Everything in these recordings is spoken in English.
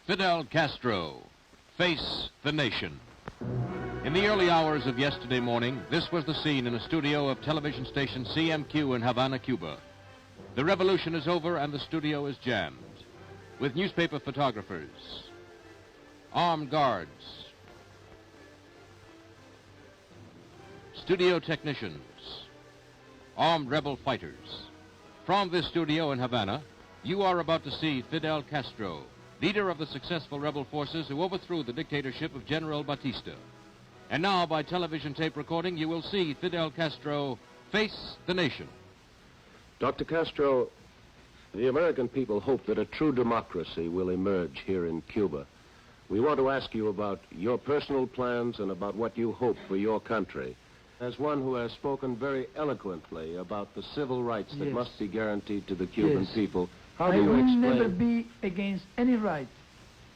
Fidel Castro, face the nation. In the early hours of yesterday morning, this was the scene in a studio of television station CMQ in Havana, Cuba. The revolution is over and the studio is jammed with newspaper photographers, armed guards, studio technicians, armed rebel fighters. From this studio in Havana, you are about to see Fidel Castro, leader of the successful rebel forces who overthrew the dictatorship of General Batista. And now, by television tape recording, you will see Fidel Castro face the nation. Dr. Castro, the American people hope that a true democracy will emerge here in Cuba. We want to ask you about your personal plans and about what you hope for your country. As one who has spoken very eloquently about the civil rights that must be guaranteed to the Cuban people, how do you explain? I will never be against any right.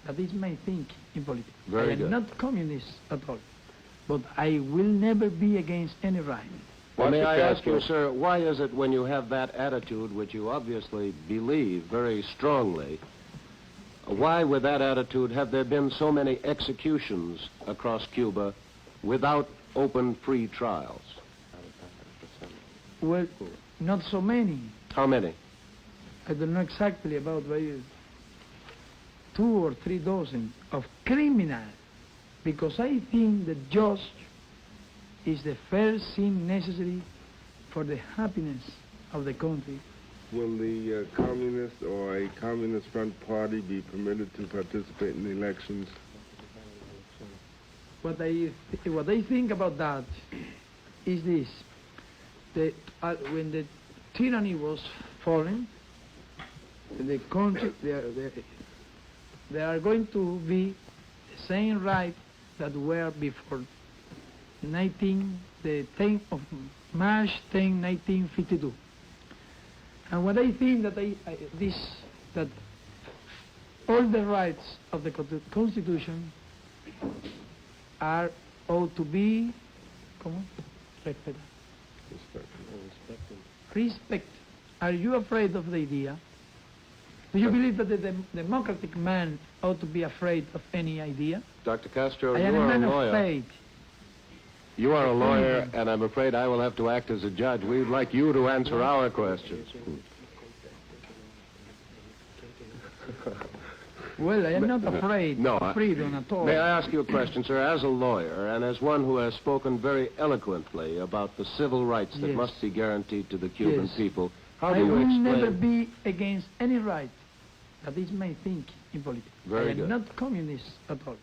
That is my thinking in politics. Very I am good. not communist at all. But I will never be against any right. Well, may I ask you, sir, why is it when you have that attitude, which you obviously believe very strongly, why with that attitude have there been so many executions across Cuba without open, free trials? Well, not so many. How many? I don't know exactly about 2 or 3 dozen of criminals, because I think the judge is the first thing necessary for the happiness of the country. Will the communist or a communist front party be permitted to participate in the elections? What I think about that is this: when the tyranny was falling, the country they are going to be the same right that were before the 10th of March 10, 1952. And what I think that that all the rights of the Constitution ought to be respect. Are you afraid of the idea? Do you believe that the democratic man ought to be afraid of any idea? Dr. Castro, I you am are a man a of lawyer. faith. You are a lawyer, and I'm afraid I will have to act as a judge. We'd like you to answer our questions. Well, I am not afraid of freedom at all. May I ask you a question, sir? As a lawyer and as one who has spoken very eloquently about the civil rights that must be guaranteed to the Cuban people, how do you explain? I will never be against any right. That is my thinking in politics. Very I am good. not communist at all.